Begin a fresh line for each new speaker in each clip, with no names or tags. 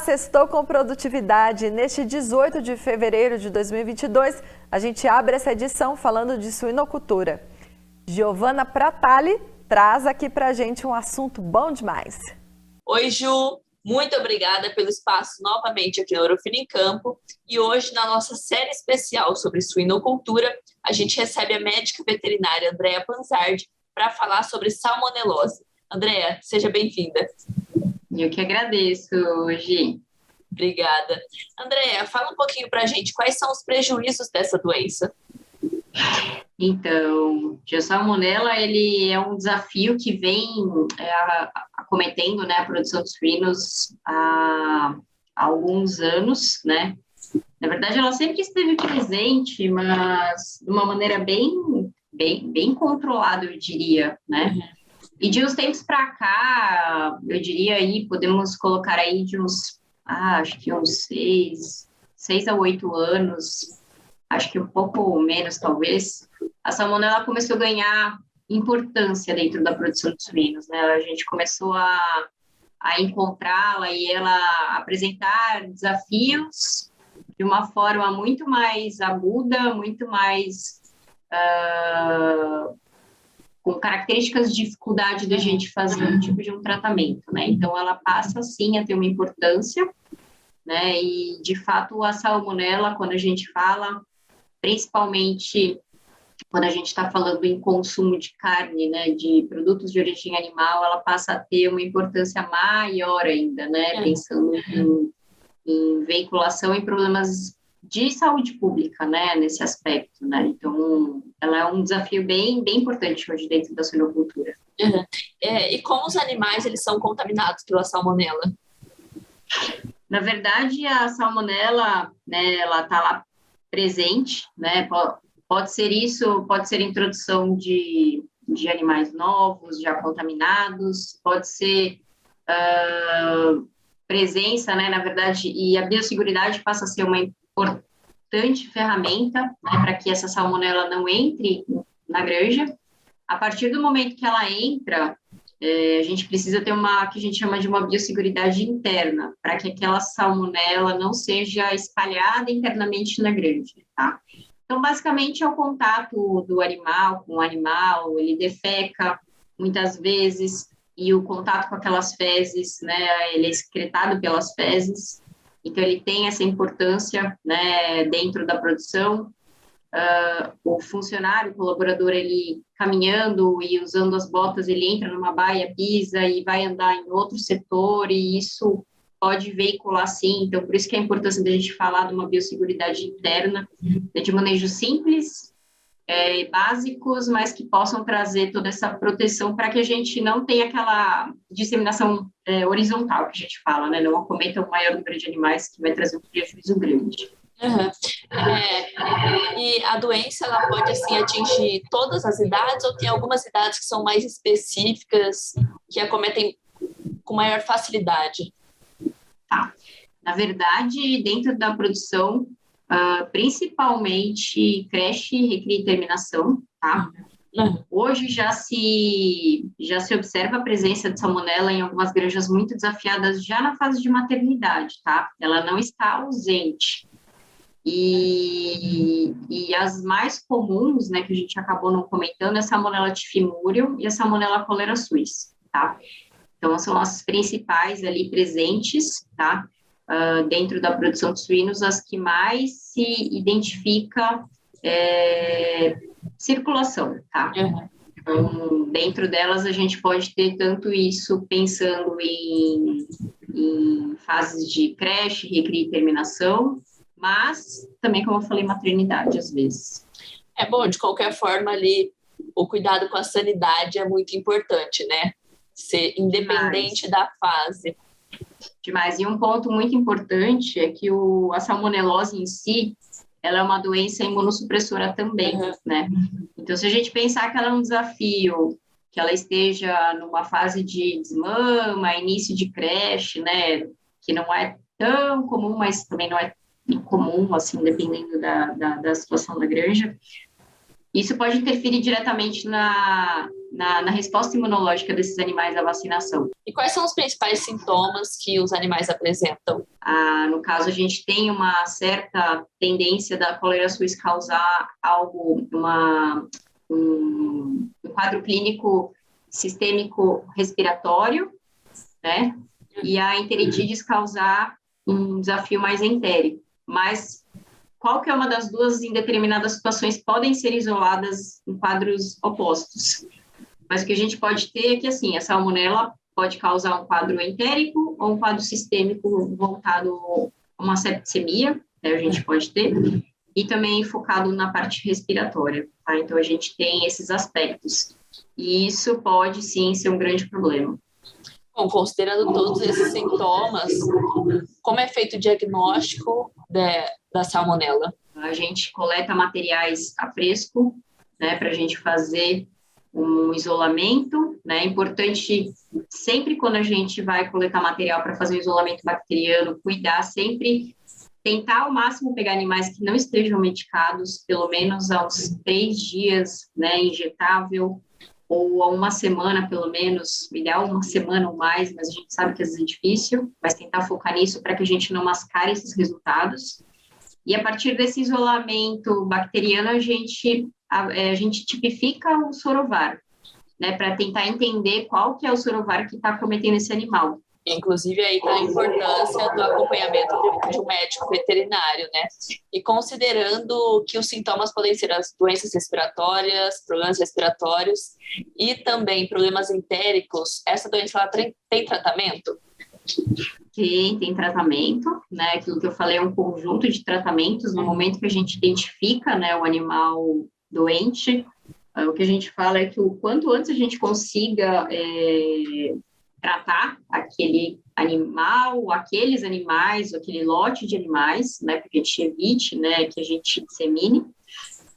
Sextou com Produtividade. Neste 18 de fevereiro de 2022, a gente abre essa edição falando de suinocultura. Giovana Pratali traz aqui pra gente um assunto bom demais.
Oi, Ju. Muito obrigada pelo espaço novamente aqui no Eurofino em Campo. E hoje, na nossa série especial sobre suinocultura, a gente recebe a médica veterinária Andrea Panzardi para falar sobre salmonelose. Andrea, seja bem-vinda.
Eu que agradeço, Gi.
Obrigada. Andrea, fala um pouquinho para a gente quais são os prejuízos dessa doença.
Então, a salmonela, ele é um desafio que vem acometendo, né, a produção de suínos há alguns anos, né? Na verdade, ela sempre esteve presente, mas de uma maneira bem controlada, eu diria, né? E de uns tempos para cá, eu diria aí, podemos colocar aí de uns, acho que uns 6 a 8 anos, acho que um pouco menos talvez, a salmonela começou a ganhar importância dentro da produção de suínos, né? A gente começou a encontrá-la e ela apresentar desafios de uma forma muito mais aguda, muito mais com características de dificuldade da gente fazer um tipo de um tratamento, né? Então, ela passa, sim, a ter uma importância, né? E, de fato, a salmonela, quando a gente fala, principalmente quando a gente está falando em consumo de carne, né, de produtos de origem animal, ela passa a ter uma importância maior ainda, né? Pensando em veiculação e problemas de saúde pública, né, nesse aspecto, né, então ela é um desafio bem importante hoje dentro da suinocultura.
E como os animais, eles são contaminados pela salmonela?
Na verdade, a salmonela, né, ela está lá presente, né, pode ser isso, pode ser introdução de animais novos, já contaminados, pode ser presença, né, na verdade, e a biosseguridade passa a ser uma importante ferramenta, né, para que essa salmonela não entre na granja. A partir do momento que ela entra, a gente precisa ter que a gente chama de uma biosseguridade interna, para que aquela salmonela não seja espalhada internamente na granja, tá? Então, basicamente, é o contato do animal com o animal, ele defeca muitas vezes, e o contato com aquelas fezes, né, ele é excretado pelas fezes, então ele tem essa importância, né, dentro da produção. O funcionário, o colaborador, ele caminhando e usando as botas, ele entra numa baia, pisa e vai andar em outro setor, e isso pode veicular sim, então por isso que é a importância da gente falar de uma biosseguridade interna, de manejo simples, básicos, mas que possam trazer toda essa proteção para que a gente não tenha aquela disseminação horizontal que a gente fala, né? Não acometa o maior número de animais que vai trazer um prejuízo grande.
E a doença, ela pode, assim, atingir todas as idades ou tem algumas idades que são mais específicas, que acometem com maior facilidade?
Tá. Na verdade, dentro da produção, principalmente creche, recria e terminação, tá? Hoje já se observa a presença de salmonela em algumas granjas muito desafiadas já na fase de maternidade, tá? Ela não está ausente. E as mais comuns, né, que a gente acabou não comentando, é a salmonela typhimurium e a salmonela cholera suis, tá? Então, são as principais ali presentes, tá? Dentro da produção de suínos, as que mais se identifica circulação, tá? Então, dentro delas, a gente pode ter tanto isso pensando em fases de creche, recria e terminação, mas também, como eu falei, maternidade, às vezes.
É bom, de qualquer forma, ali, o cuidado com a sanidade é muito importante, né? Ser independente da fase.
Demais. E um ponto muito importante é que a salmonelose em si, ela é uma doença imunossupressora também, né? Então, se a gente pensar que ela é um desafio, que ela esteja numa fase de desmama, início de creche, né? Que não é tão comum, mas também não é incomum, assim, dependendo da situação da granja. Isso pode interferir diretamente na resposta imunológica desses animais à vacinação.
E quais são os principais sintomas que os animais apresentam?
No caso, a gente tem uma certa tendência da cólera suíça causar um quadro clínico sistêmico respiratório, né? E a enteritidis causar um desafio mais entérico. Mas qualquer uma das duas, em determinadas situações, podem ser isoladas em quadros opostos. Mas o que a gente pode ter é que, assim, a salmonela pode causar um quadro entérico ou um quadro sistêmico voltado a uma septicemia, né, a gente pode ter, e também focado na parte respiratória, tá? Então, a gente tem esses aspectos. E isso pode, sim, ser um grande problema.
Bom, considerando todos esses sintomas, como é feito o diagnóstico da salmonela?
A gente coleta materiais a fresco, né, para a gente fazer um isolamento, né? É importante, sempre quando a gente vai coletar material para fazer um isolamento bacteriano, cuidar sempre, tentar ao máximo pegar animais que não estejam medicados, pelo menos há uns 3 dias, né, injetável, ou a 1 semana, pelo menos, ideal 1 semana ou mais, mas a gente sabe que às vezes é difícil, mas tentar focar nisso para que a gente não mascare esses resultados. E a partir desse isolamento bacteriano, a gente tipifica o sorovar, né, para tentar entender qual que é o sorovar que está acometendo esse animal.
Inclusive, aí está a importância do acompanhamento de um médico veterinário, né? E considerando que os sintomas podem ser as doenças respiratórias, problemas respiratórios e também problemas entéricos, essa doença ela tem tratamento?
Tem tratamento, né? Aquilo que eu falei é um conjunto de tratamentos. No momento que a gente identifica, né, o animal doente, o que a gente fala é que o quanto antes a gente consiga tratar aquele animal, aqueles animais, aquele lote de animais, né, porque a gente evite, né, que a gente dissemine.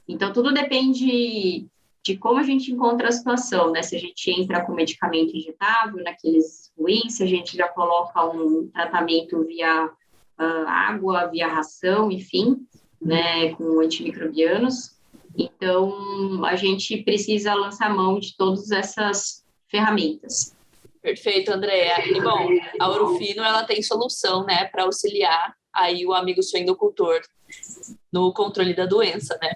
Então, tudo depende de como a gente encontra a situação, né, se a gente entra com medicamento injetável, naqueles ruins, se a gente já coloca um tratamento via água, via ração, enfim, né, com antimicrobianos. Então, a gente precisa lançar mão de todas essas ferramentas.
Perfeito, Andréa. E, bom, a Ourofino, ela tem solução, né, para auxiliar aí o amigo suinocultor no controle da doença, né?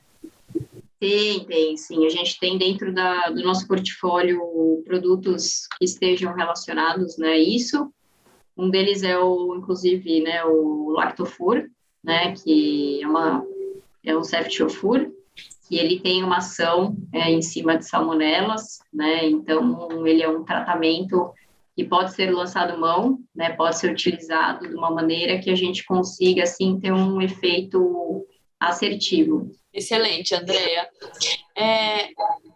Tem, sim. A gente tem dentro do nosso portfólio produtos que estejam relacionados, né, a isso. Um deles é inclusive, né, o Lactofur, né, que é um Ceftiofur, que ele tem uma ação em cima de salmonelas, né, então ele é um tratamento que pode ser lançado mão, né, pode ser utilizado de uma maneira que a gente consiga, assim, ter um efeito assertivo.
Excelente, Andréa.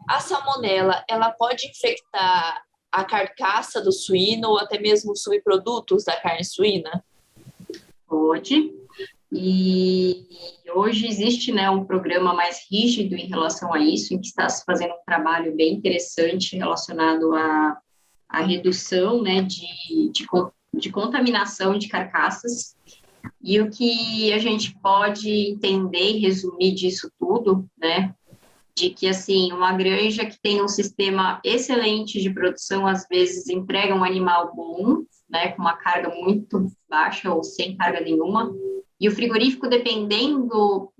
A salmonela, ela pode infectar a carcaça do suíno ou até mesmo subprodutos da carne suína?
Pode. E hoje existe, né, um programa mais rígido em relação a isso, em que está se fazendo um trabalho bem interessante relacionado à redução, né, de contaminação de carcaças. E o que a gente pode entender e resumir disso tudo, né, de que, assim, uma granja que tem um sistema excelente de produção, às vezes entrega um animal bom, né, com uma carga muito baixa ou sem carga nenhuma, e o frigorífico, dependendo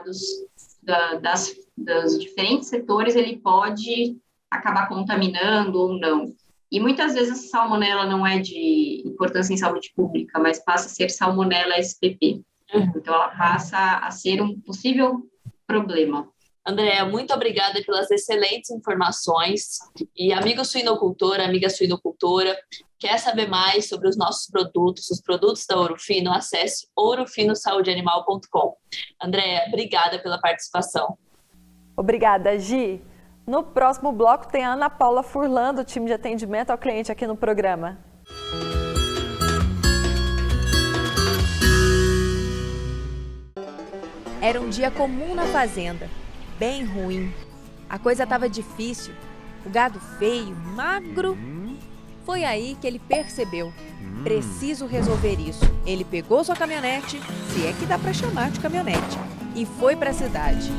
dos diferentes setores, ele pode acabar contaminando ou não. E muitas vezes a salmonela não é de importância em saúde pública, mas passa a ser salmonela SPP. Então, ela passa a ser um possível problema.
Andréa, muito obrigada pelas excelentes informações. E amigo suinocultor, amiga suinocultora, quer saber mais sobre os nossos produtos, os produtos da Ourofino, acesse ourofinosaúdeanimal.com. Andréa, obrigada pela participação.
Obrigada, Gi. No próximo bloco tem a Ana Paula Furlan, do time de atendimento ao cliente aqui no programa.
Era um dia comum na fazenda, bem ruim. A coisa estava difícil, o gado feio, magro. Foi aí que ele percebeu, preciso resolver isso. Ele pegou sua caminhonete, se é que dá para chamar de caminhonete, e foi para a cidade.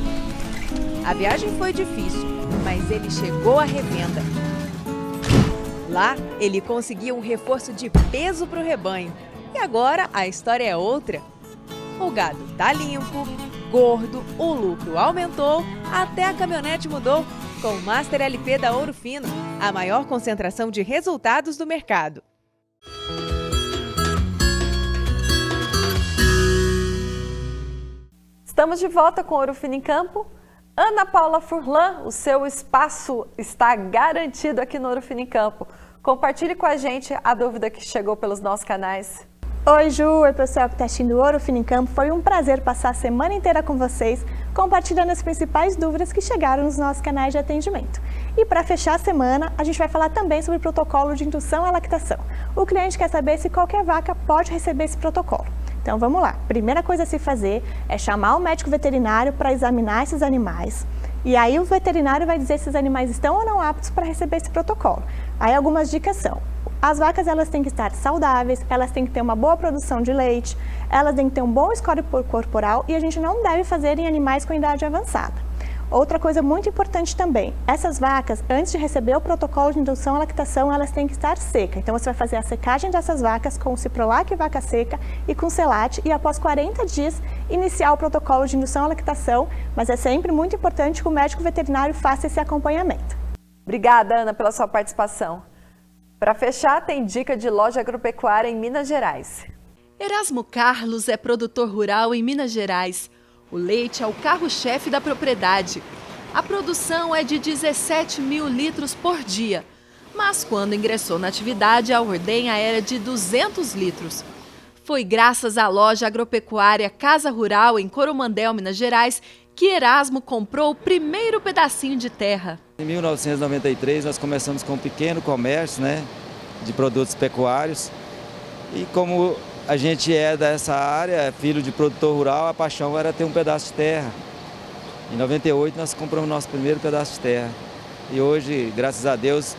A viagem foi difícil, mas ele chegou à revenda. Lá, ele conseguiu um reforço de peso para o rebanho. E agora a história é outra. O gado tá limpo, gordo, o lucro aumentou, até a caminhonete mudou. Com o Master LP da Ouro Fino, a maior concentração de resultados do mercado.
Estamos de volta com Ouro Fino em Campo. Ana Paula Furlan, o seu espaço está garantido aqui no Ouro Fino em Campo. Compartilhe com a gente a dúvida que chegou pelos nossos canais.
Oi, Ju, oi pessoal que está assistindo o Ouro Fino em Campo. Foi um prazer passar a semana inteira com vocês, compartilhando as principais dúvidas que chegaram nos nossos canais de atendimento. E para fechar a semana, a gente vai falar também sobre o protocolo de indução à lactação. O cliente quer saber se qualquer vaca pode receber esse protocolo. Então vamos lá, primeira coisa a se fazer é chamar o médico veterinário para examinar esses animais. E aí o veterinário vai dizer se os animais estão ou não aptos para receber esse protocolo. Aí algumas dicas são: as vacas elas têm que estar saudáveis, elas têm que ter uma boa produção de leite, elas têm que ter um bom score corporal e a gente não deve fazer em animais com idade avançada. Outra coisa muito importante também, essas vacas, antes de receber o protocolo de indução à lactação, elas têm que estar secas. Então você vai fazer a secagem dessas vacas com o Ciprolac vaca seca e com Selate e após 40 dias iniciar o protocolo de indução à lactação, mas é sempre muito importante que o médico veterinário faça esse acompanhamento.
Obrigada, Ana, pela sua participação. Para fechar, tem dica de loja agropecuária em Minas Gerais.
Erasmo Carlos é produtor rural em Minas Gerais. O leite é o carro-chefe da propriedade. A produção é de 17 mil litros por dia, mas quando ingressou na atividade, a ordenha era de 200 litros. Foi graças à loja agropecuária Casa Rural, em Coromandel, Minas Gerais, que Erasmo comprou o primeiro pedacinho de terra.
Em 1993, nós começamos com um pequeno comércio, de produtos pecuários. E como a gente é dessa área, filho de produtor rural, a paixão era ter um pedaço de terra. Em 98, nós compramos nosso primeiro pedaço de terra. E hoje, graças a Deus,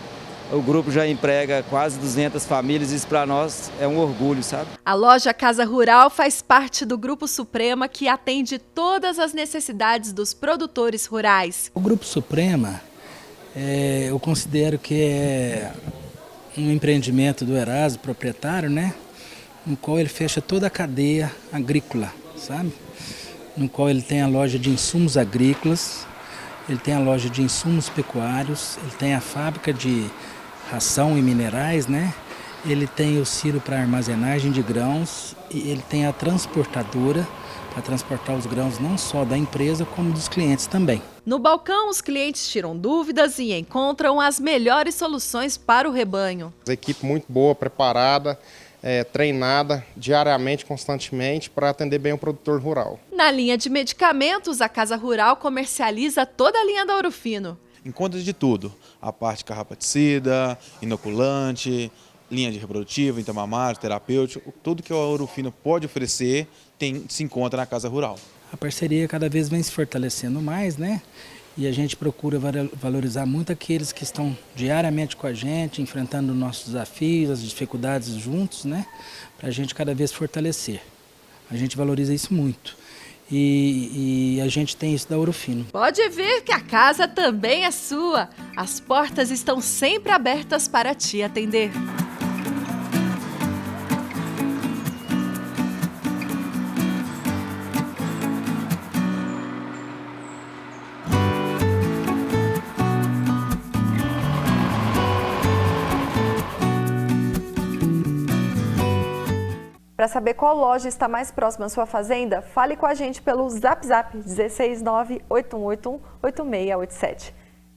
o grupo já emprega quase 200 famílias, isso para nós é um orgulho, sabe?
A loja Casa Rural faz parte do Grupo Suprema, que atende todas as necessidades dos produtores rurais.
O Grupo Suprema, eu considero que é um empreendimento do Erasmo, proprietário, no qual ele fecha toda a cadeia agrícola, sabe? No qual ele tem a loja de insumos agrícolas, ele tem a loja de insumos pecuários, ele tem a fábrica de ração e minerais, Ele tem o silo para armazenagem de grãos e ele tem a transportadora para transportar os grãos não só da empresa, como dos clientes também.
No balcão, os clientes tiram dúvidas e encontram as melhores soluções para o rebanho.
A equipe muito boa, preparada, treinada diariamente, constantemente, para atender bem o produtor rural.
Na linha de medicamentos, a Casa Rural comercializa toda a linha da Ouro Fino.
Encontra de tudo, a parte carrapaticida, inoculante, linha de reprodutiva, intermamário, terapêutico, tudo que a Ouro Fino pode oferecer se encontra na Casa Rural.
A parceria cada vez vem se fortalecendo mais, E a gente procura valorizar muito aqueles que estão diariamente com a gente, enfrentando nossos desafios, as dificuldades juntos, Para a gente cada vez fortalecer. A gente valoriza isso muito. E a gente tem isso da Ouro Fino.
Pode ver que a casa também é sua. As portas estão sempre abertas para te atender.
Para saber qual loja está mais próxima à sua fazenda, fale com a gente pelo Zap 16981818687.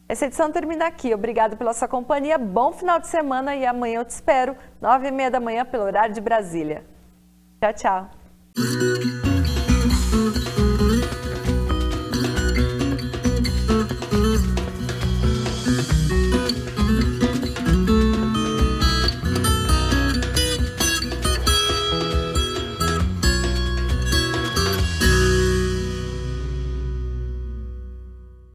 Essa edição termina aqui. Obrigado pela sua companhia, bom final de semana e amanhã eu te espero, 9h30 da manhã, pelo horário de Brasília. Tchau, tchau.